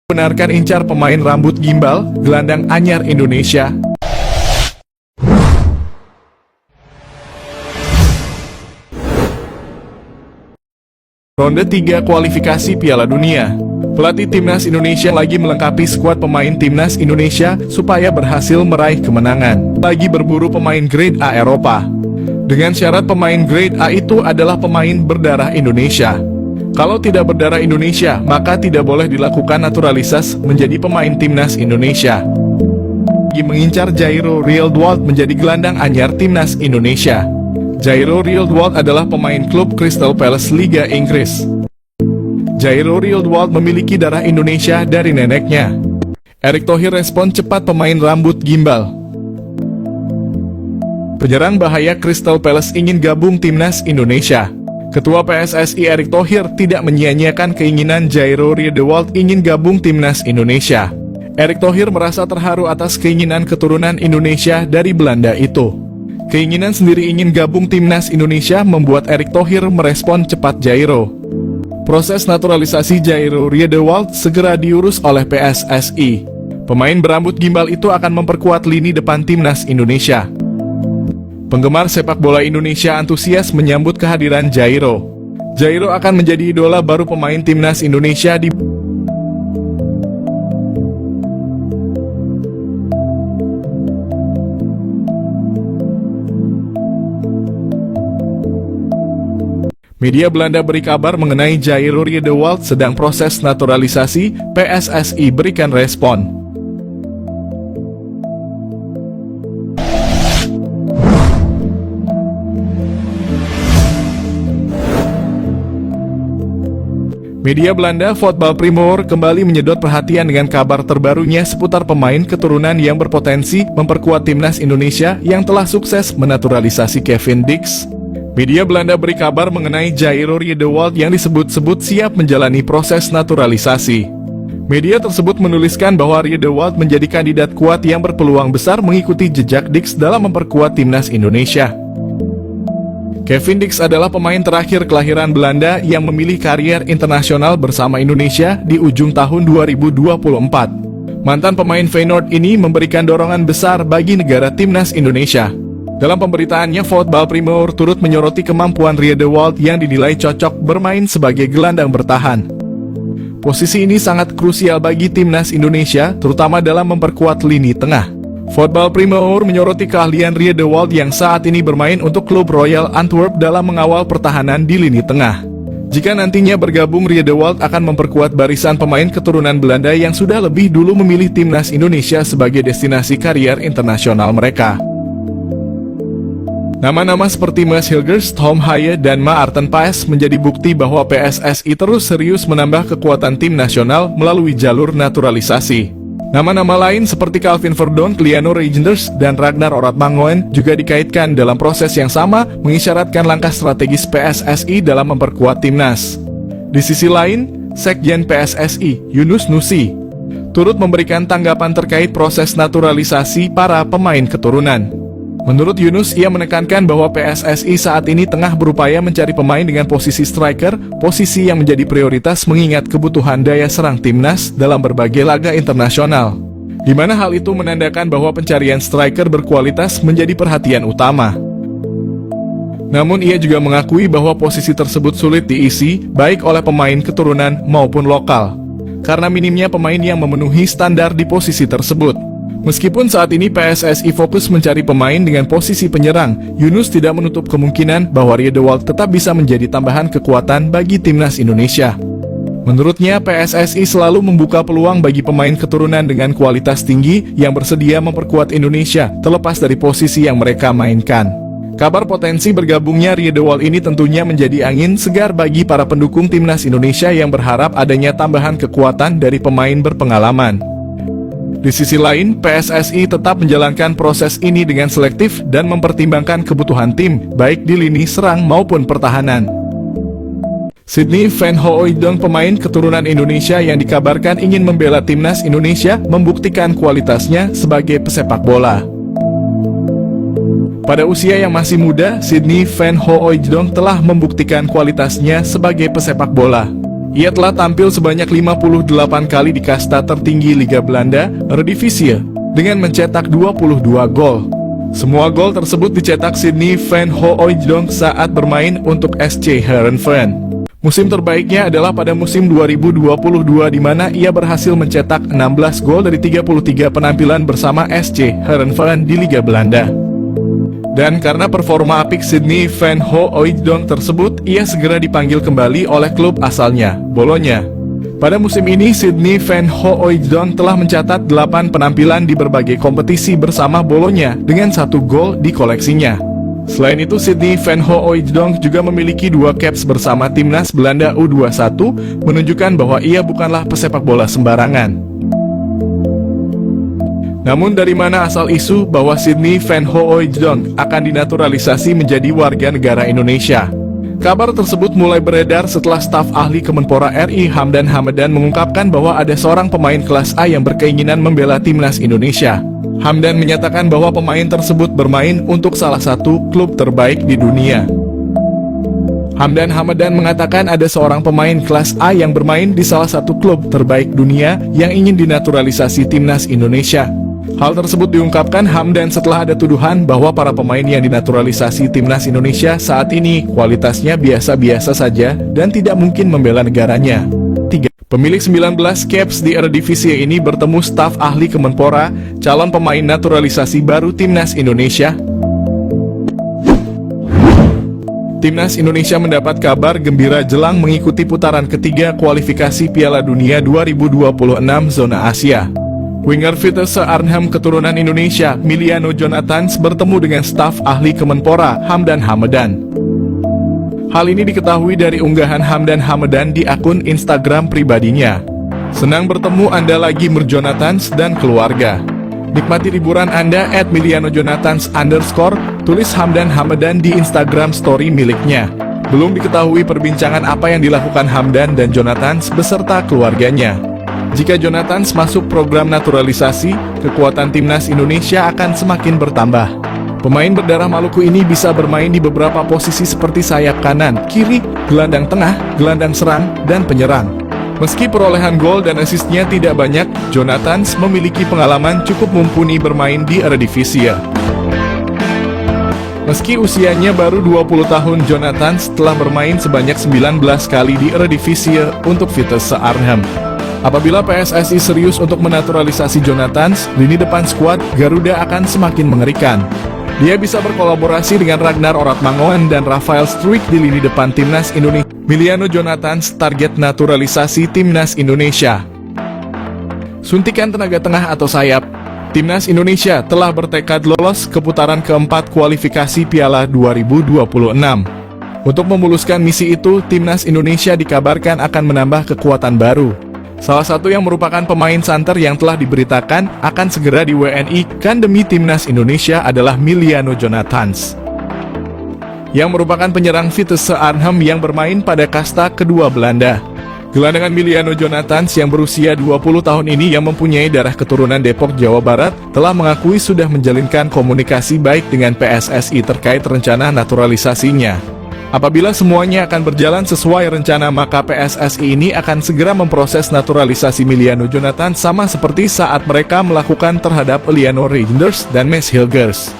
Benarkan incar pemain rambut gimbal, gelandang anyar Indonesia. Ronde 3 kualifikasi Piala Dunia. Pelatih Timnas Indonesia lagi melengkapi skuad pemain Timnas Indonesia supaya berhasil meraih kemenangan. Lagi berburu pemain grade A Eropa. Dengan syarat pemain grade A itu adalah pemain berdarah Indonesia. Kalau tidak berdarah Indonesia, maka tidak boleh dilakukan naturalisasi menjadi pemain Timnas Indonesia. Lagi mengincar Jairo Rielwold menjadi gelandang anyar Timnas Indonesia. Jairo Rielwold adalah pemain klub Crystal Palace Liga Inggris. Jairo Rielwold memiliki darah Indonesia dari neneknya. Erick Thohir respon cepat pemain rambut gimbal. Penyerang bahaya Crystal Palace ingin gabung Timnas Indonesia. Ketua PSSI Erick Thohir tidak menyia-nyiakan keinginan Jairo Rielwold ingin gabung Timnas Indonesia. Erick Thohir merasa terharu atas keinginan keturunan Indonesia dari Belanda itu. Keinginan sendiri ingin gabung Timnas Indonesia membuat Erick Thohir merespon cepat Jairo. Proses naturalisasi Jairo Rielwold segera diurus oleh PSSI. Pemain berambut gimbal itu akan memperkuat lini depan Timnas Indonesia. Penggemar sepak bola Indonesia antusias menyambut kehadiran Jairo. Jairo akan menjadi idola baru pemain Timnas Indonesia di Media Belanda beri kabar mengenai Jairo Rielwold sedang proses naturalisasi, PSSI berikan respon. Media Belanda Voetbal Primeur kembali menyedot perhatian dengan kabar terbarunya seputar pemain keturunan yang berpotensi memperkuat Timnas Indonesia yang telah sukses menaturalisasi Kevin Dix. Media Belanda beri kabar mengenai Jairo Rielwold yang disebut-sebut siap menjalani proses naturalisasi. Media tersebut menuliskan bahwa Rielwold menjadi kandidat kuat yang berpeluang besar mengikuti jejak Dix dalam memperkuat Timnas Indonesia. Kevin Dix adalah pemain terakhir kelahiran Belanda yang memilih karier internasional bersama Indonesia di ujung tahun 2024. Mantan pemain Feyenoord ini memberikan dorongan besar bagi negara Timnas Indonesia. Dalam pemberitaannya, Voetbal Primeur turut menyoroti kemampuan Rielwold yang dinilai cocok bermain sebagai gelandang bertahan. Posisi ini sangat krusial bagi Timnas Indonesia, terutama dalam memperkuat lini tengah. Voetbal Primeur menyoroti keahlian Rielwold yang saat ini bermain untuk klub Royal Antwerp dalam mengawal pertahanan di lini tengah. Jika nantinya bergabung, Rielwold akan memperkuat barisan pemain keturunan Belanda yang sudah lebih dulu memilih Timnas Indonesia sebagai destinasi karier internasional mereka. Nama-nama seperti Maes Hilgers, Tom Haye, dan Maarten Paes menjadi bukti bahwa PSSI terus serius menambah kekuatan tim nasional melalui jalur naturalisasi. Nama-nama lain seperti Calvin Verdonk, Liano Reijnders, dan Ragnar Oratmangoen juga dikaitkan dalam proses yang sama mengisyaratkan langkah strategis PSSI dalam memperkuat timnas. Di sisi lain, Sekjen PSSI, Yunus Nusi, turut memberikan tanggapan terkait proses naturalisasi para pemain keturunan. Menurut Yunus, ia menekankan bahwa PSSI saat ini tengah berupaya mencari pemain dengan posisi striker, posisi yang menjadi prioritas mengingat kebutuhan daya serang timnas dalam berbagai laga internasional. Di mana hal itu menandakan bahwa pencarian striker berkualitas menjadi perhatian utama. Namun ia juga mengakui bahwa posisi tersebut sulit diisi, baik oleh pemain keturunan maupun lokal, karena minimnya pemain yang memenuhi standar di posisi tersebut. Meskipun saat ini PSSI fokus mencari pemain dengan posisi penyerang, Yunus tidak menutup kemungkinan bahwa Rielwold tetap bisa menjadi tambahan kekuatan bagi Timnas Indonesia. Menurutnya, PSSI selalu membuka peluang bagi pemain keturunan dengan kualitas tinggi yang bersedia memperkuat Indonesia, terlepas dari posisi yang mereka mainkan. Kabar potensi bergabungnya Rielwold ini tentunya menjadi angin segar bagi para pendukung Timnas Indonesia yang berharap adanya tambahan kekuatan dari pemain berpengalaman. Di sisi lain, PSSI tetap menjalankan proses ini dengan selektif dan mempertimbangkan kebutuhan tim, baik di lini serang maupun pertahanan. Sydney Van Hooijdonk, pemain keturunan Indonesia yang dikabarkan ingin membela Timnas Indonesia, membuktikan kualitasnya sebagai pesepak bola. Pada usia yang masih muda, Sydney Van Hooijdonk telah membuktikan kualitasnya sebagai pesepak bola. Ia telah tampil sebanyak 58 kali di kasta tertinggi Liga Belanda, Eredivisie, dengan mencetak 22 gol. Semua gol tersebut dicetak Sidney van Hooijdonk saat bermain untuk SC Heerenveen. Musim terbaiknya adalah pada musim 2022 di mana ia berhasil mencetak 16 gol dari 33 penampilan bersama SC Heerenveen di Liga Belanda. Dan karena performa apik Sidney van Hooijdonk tersebut, ia segera dipanggil kembali oleh klub asalnya, Bologna. Pada musim ini, Sidney van Hooijdonk telah mencatat 8 penampilan di berbagai kompetisi bersama Bologna dengan 1 gol di koleksinya. Selain itu, Sidney van Hooijdonk juga memiliki 2 caps bersama timnas Belanda U21, menunjukkan bahwa ia bukanlah pesepak bola sembarangan. Namun dari mana asal isu bahwa Sidney van Hooijdonk akan dinaturalisasi menjadi warga negara Indonesia? Kabar tersebut mulai beredar setelah staf ahli Kemenpora RI Hamdan Hamadan mengungkapkan bahwa ada seorang pemain kelas A yang berkeinginan membela timnas Indonesia. Hamdan menyatakan bahwa pemain tersebut bermain untuk salah satu klub terbaik di dunia. Hamdan Hamadan mengatakan ada seorang pemain kelas A yang bermain di salah satu klub terbaik dunia yang ingin dinaturalisasi timnas Indonesia. Hal tersebut diungkapkan Hamdan setelah ada tuduhan bahwa para pemain yang dinaturalisasi timnas Indonesia saat ini kualitasnya biasa-biasa saja dan tidak mungkin membela negaranya. Pemilik 19 caps di Eredivisie ini bertemu staf ahli Kemenpora, calon pemain naturalisasi baru timnas Indonesia. Timnas Indonesia mendapat kabar gembira jelang mengikuti putaran ketiga kualifikasi Piala Dunia 2026 zona Asia. Winger Vitesse Arnhem keturunan Indonesia, Miliano Jonathans bertemu dengan staf ahli Kemenpora, Hamdan Hamadan. Hal ini diketahui dari unggahan Hamdan Hamadan di akun Instagram pribadinya. Senang bertemu Anda lagi Jonathans dan keluarga. Nikmati liburan Anda @milianojonathans_, tulis Hamdan Hamadan di Instagram story miliknya. Belum diketahui perbincangan apa yang dilakukan Hamdan dan Jonathans beserta keluarganya. Jika Jonathans masuk program naturalisasi, kekuatan timnas Indonesia akan semakin bertambah. Pemain berdarah Maluku ini bisa bermain di beberapa posisi seperti sayap kanan, kiri, gelandang tengah, gelandang serang, dan penyerang. Meski perolehan gol dan asisnya tidak banyak, Jonathans memiliki pengalaman cukup mumpuni bermain di Eredivisie. Meski usianya baru 20 tahun, Jonathans telah bermain sebanyak 19 kali di Eredivisie untuk Vitesse Arnhem. Apabila PSSI serius untuk menaturalisasi Jonathans, lini depan skuad Garuda akan semakin mengerikan. Dia bisa berkolaborasi dengan Ragnar Oratmangoen dan Rafael Struijk di lini depan timnas Indonesia. Miliano Jonathans target naturalisasi timnas Indonesia. Suntikan tenaga tengah atau sayap. Timnas Indonesia telah bertekad lolos ke putaran keempat kualifikasi Piala 2026. Untuk memuluskan misi itu, timnas Indonesia dikabarkan akan menambah kekuatan baru. Salah satu yang merupakan pemain santer yang telah diberitakan akan segera di WNI-kan demi timnas Indonesia adalah Miliano Jonathans, yang merupakan penyerang Vitesse Arnhem yang bermain pada kasta kedua Belanda. Gelandangan Miliano Jonathans yang berusia 20 tahun ini yang mempunyai darah keturunan Depok, Jawa Barat, telah mengakui sudah menjalinkan komunikasi baik dengan PSSI terkait rencana naturalisasinya. Apabila semuanya akan berjalan sesuai rencana, maka PSSI ini akan segera memproses naturalisasi Miliano Jonathans sama seperti saat mereka melakukan terhadap Eliano Reinders dan Mads Hilgers.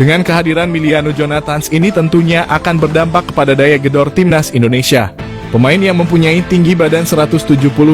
Dengan kehadiran Miliano Jonathans ini tentunya akan berdampak kepada daya gedor timnas Indonesia. Pemain yang mempunyai tinggi badan 178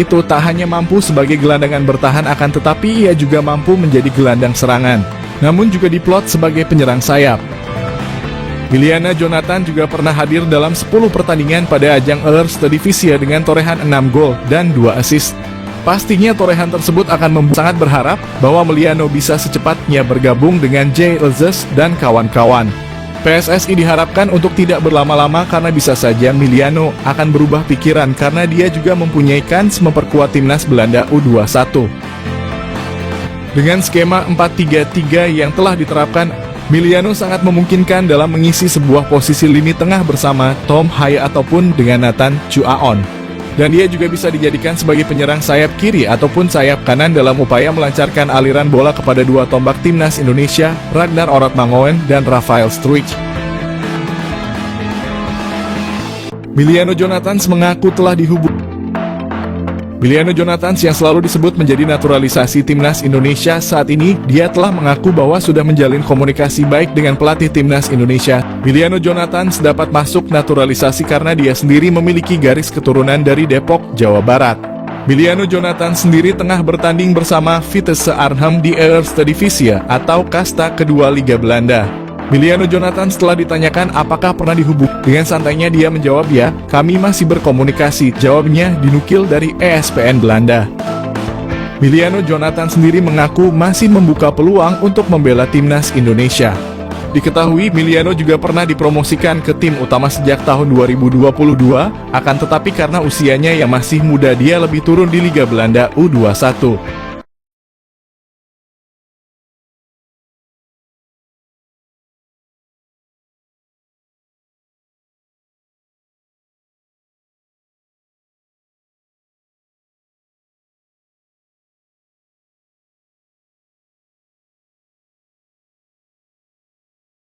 itu tak hanya mampu sebagai gelandangan bertahan, akan tetapi ia juga mampu menjadi gelandang serangan, namun juga diplot sebagai penyerang sayap. Miliano Jonathans juga pernah hadir dalam 10 pertandingan pada ajang Eredivisie dengan torehan 6 gol dan 2 assist. Pastinya torehan tersebut akan sangat berharap bahwa Miliano bisa secepatnya bergabung dengan J. Elzes dan kawan-kawan. PSSI diharapkan untuk tidak berlama-lama karena bisa saja Miliano akan berubah pikiran karena dia juga mempunyai kans memperkuat timnas Belanda U21. Dengan skema 4-3-3 yang telah diterapkan, Miliano sangat memungkinkan dalam mengisi sebuah posisi lini tengah bersama Tom Haye ataupun dengan Nathan Chuaon. Dan dia juga bisa dijadikan sebagai penyerang sayap kiri ataupun sayap kanan dalam upaya melancarkan aliran bola kepada dua tombak timnas Indonesia, Ragnar Oratmangoen dan Rafael Struijk. Miliano Jonathans mengaku telah dihubungi. Miliano Jonathans yang selalu disebut menjadi naturalisasi timnas Indonesia saat ini, dia telah mengaku bahwa sudah menjalin komunikasi baik dengan pelatih timnas Indonesia. Miliano Jonathans dapat masuk naturalisasi karena dia sendiri memiliki garis keturunan dari Depok, Jawa Barat. Miliano Jonathans sendiri tengah bertanding bersama Vitesse Arnhem di Eerste Divisie atau kasta kedua Liga Belanda. Miliano Jonathans setelah ditanyakan apakah pernah dihubungi, dengan santainya dia menjawab, "Ya, kami masih berkomunikasi," jawabnya dinukil dari ESPN Belanda. Miliano Jonathans sendiri mengaku masih membuka peluang untuk membela timnas Indonesia. Diketahui Miliano juga pernah dipromosikan ke tim utama sejak tahun 2022, akan tetapi karena usianya yang masih muda dia lebih turun di Liga Belanda U21.